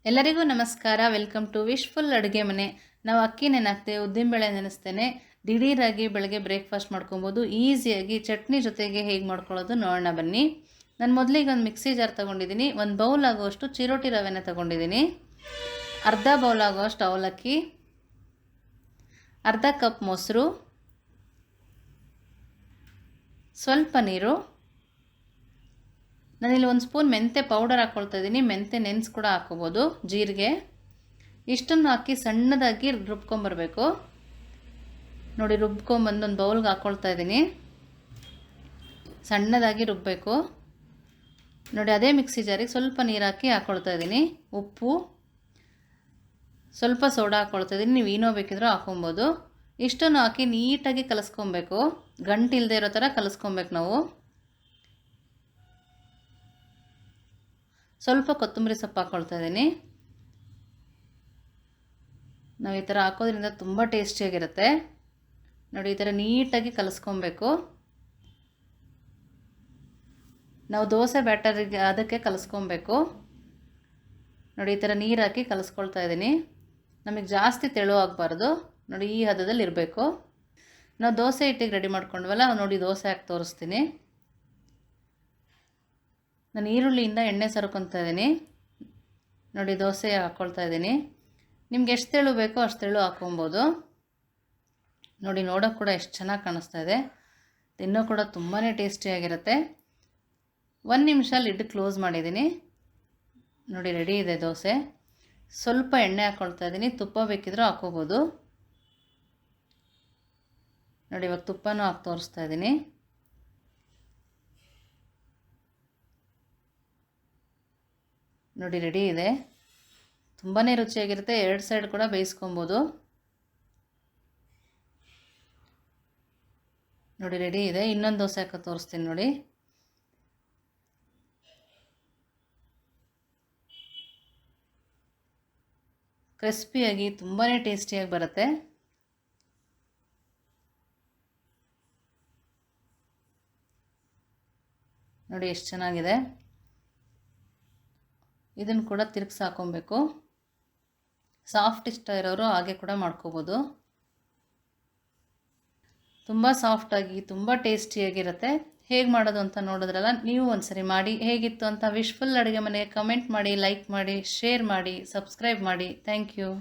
ಎಲ್ಲರಿಗೂ ನಮಸ್ಕಾರ. Welcome to wishful ಅಡುಗೆ ಮನೆ. ನಾವು ಅಕ್ಕಿ ನೆನೆಹಾಕ್ತೇವೆ, ಉದ್ದಿನಬೇಳೆ ನೆನೆಸ್ತೇನೆ. ದಿಢೀರಾಗಿ ಬೆಳಗ್ಗೆ ಬ್ರೇಕ್ಫಾಸ್ಟ್ ಮಾಡ್ಕೊಬೋದು. ಈಸಿಯಾಗಿ ಚಟ್ನಿ ಜೊತೆಗೆ ಹೇಗೆ ಮಾಡ್ಕೊಳ್ಳೋದು ನೋಡೋಣ ಬನ್ನಿ. ನಾನು ಮೊದಲಿಗೆ ಒಂದು ಮಿಕ್ಸಿ ಜಾರ್ ತೊಗೊಂಡಿದ್ದೀನಿ. ಒಂದು ಬೌಲ್ ಆಗುವಷ್ಟು ಚಿರೋಟಿ ರವೆನ ತೊಗೊಂಡಿದ್ದೀನಿ. ಅರ್ಧ ಬೌಲ್ ಆಗುವಷ್ಟು ಅವಲಕ್ಕಿ, ಅರ್ಧ ಕಪ್ ಮೊಸರು, ಸ್ವಲ್ಪ ನೀರು. ನಾನಿಲ್ಲಿ ಒಂದು ಸ್ಪೂನ್ ಮೆಂತ್ಯ ಪೌಡರ್ ಹಾಕ್ಕೊಳ್ತಾ ಇದ್ದೀನಿ. ಮೆಂತ್ಯ ನೆನೆಸಿ ಕೂಡ ಹಾಕ್ಕೋಬೋದು. ಜೀರಿಗೆ ಇಷ್ಟನ್ನು ಹಾಕಿ ಸಣ್ಣದಾಗಿ ರುಬ್ಕೊಂಬರ್ಬೇಕು. ನೋಡಿ, ರುಬ್ಕೊಂಬಂದು ಒಂದು ಬೌಲ್ಗೆ ಹಾಕ್ಕೊಳ್ತಾ ಇದ್ದೀನಿ. ಸಣ್ಣದಾಗಿ ರುಬ್ಬಬೇಕು. ನೋಡಿ, ಅದೇ ಮಿಕ್ಸಿ ಜಾರಿಗೆ ಸ್ವಲ್ಪ ನೀರು ಹಾಕಿ ಹಾಕ್ಕೊಳ್ತಾ ಇದ್ದೀನಿ. ಉಪ್ಪು, ಸ್ವಲ್ಪ ಸೋಡಾ ಹಾಕ್ಕೊಳ್ತಾ ಇದ್ದೀನಿ. ನೀವು ಏನೋ ಬೇಕಿದ್ರೂ ಹಾಕ್ಕೊಬೋದು. ಇಷ್ಟನ್ನು ಹಾಕಿ ನೀಟಾಗಿ ಕಲಿಸ್ಕೊಬೇಕು. ಗಂಟು ಇಲ್ಲದೆ ಇರೋ ಥರ ಕಲಿಸ್ಕೊಬೇಕು ನಾವು. ಸ್ವಲ್ಪ ಕೊತ್ತಂಬರಿ ಸೊಪ್ಪು ಹಾಕ್ಕೊಳ್ತಾ ಇದ್ದೀನಿ. ನಾವು ಈ ಥರ ಹಾಕೋದ್ರಿಂದ ತುಂಬ ಟೇಸ್ಟಿಯಾಗಿರುತ್ತೆ. ನೋಡಿ, ಈ ಥರ ನೀಟಾಗಿ ಕಲಿಸ್ಕೊಬೇಕು. ನಾವು ದೋಸೆ ಬ್ಯಾಟರಿಗೆ ಅದಕ್ಕೆ ಕಲಿಸ್ಕೊಬೇಕು. ನೋಡಿ, ಈ ಥರ ನೀರು ಹಾಕಿ ಕಲಿಸ್ಕೊಳ್ತಾ ಇದ್ದೀನಿ. ನಮಗೆ ಜಾಸ್ತಿ ತೆಳು ಆಗಬಾರ್ದು. ನೋಡಿ, ಈ ಹದದಲ್ಲಿ ಇರಬೇಕು. ನಾವು ದೋಸೆ ಹಿಟ್ಟಿಗೆ ರೆಡಿ ಮಾಡ್ಕೊಂಡ್ವಲ್ಲ, ನೋಡಿ ದೋಸೆ ಹಾಕಿ ತೋರಿಸ್ತೀನಿ. ನಾನು ಈರುಳ್ಳಿಯಿಂದ ಎಣ್ಣೆ ಸರ್ಕೊತಾ ಇದ್ದೀನಿ. ನೋಡಿ, ದೋಸೆ ಹಾಕ್ಕೊಳ್ತಾ ಇದ್ದೀನಿ. ನಿಮ್ಗೆ ಎಷ್ಟು ತೆಳು ಬೇಕೋ ಅಷ್ಟು ತೆಳು ಹಾಕ್ಕೊಬೋದು. ನೋಡಿ, ನೋಡೋಕೆ ಕೂಡ ಎಷ್ಟು ಚೆನ್ನಾಗಿ ಕಾಣಿಸ್ತಾ ಇದೆ. ತಿನ್ನೋ ಕೂಡ ತುಂಬಾ ಟೇಸ್ಟಿಯಾಗಿರುತ್ತೆ. 1 ನಿಮಿಷ ಲಿಡ್ ಕ್ಲೋಸ್ ಮಾಡಿದ್ದೀನಿ. ನೋಡಿ, ರೆಡಿ ಇದೆ ದೋಸೆ. ಸ್ವಲ್ಪ ಎಣ್ಣೆ ಹಾಕ್ಕೊಳ್ತಾ ಇದ್ದೀನಿ. ತುಪ್ಪ ಬೇಕಿದ್ರೂ ಹಾಕ್ಕೋಬೋದು. ನೋಡಿ, ಇವಾಗ ತುಪ್ಪನೂ ಹಾಕಿ ತೋರಿಸ್ತಾ ಇದ್ದೀನಿ. ನೋಡಿ, ರೆಡಿ ಇದೆ. ತುಂಬಾ ರುಚಿಯಾಗಿರುತ್ತೆ. 2 ಸೈಡ್ ಕೂಡ ಬೇಯಿಸ್ಕೊಬೋದು. ನೋಡಿ, ರೆಡಿ ಇದೆ. ಇನ್ನೊಂದು ದೋಸೆ ಹಾಕಿ ತೋರಿಸ್ತೀನಿ ನೋಡಿ. ಕ್ರಿಸ್ಪಿಯಾಗಿ ತುಂಬಾ ಟೇಸ್ಟಿಯಾಗಿ ಬರುತ್ತೆ. ನೋಡಿ, ಎಷ್ಟು ಚೆನ್ನಾಗಿದೆ. ಇದನ್ನು ಕೂಡ ತಿರುಗಿಸಿ ಹಾಕೊಬೇಕು. ಸಾಫ್ಟ್ ಇಷ್ಟ ಇರೋರು ಹಾಗೆ ಕೂಡ ಮಾಡ್ಕೋಬೋದು. ತುಂಬ ಸಾಫ್ಟಾಗಿ ತುಂಬ ಟೇಸ್ಟಿಯಾಗಿರುತ್ತೆ. ಹೇಗೆ ಮಾಡೋದು ಅಂತ ನೋಡಿದ್ರಲ್ಲ, ನೀವು ಒಂದ್ಸರಿ ಮಾಡಿ ಹೇಗಿತ್ತು ಅಂತ ವಿಶ್ಫುಲ್ ಅಡುಗೆ ಮನೆ ಕಮೆಂಟ್ ಮಾಡಿ, ಲೈಕ್ ಮಾಡಿ, ಶೇರ್ ಮಾಡಿ, ಸಬ್ಸ್ಕ್ರೈಬ್ ಮಾಡಿ. Thank you.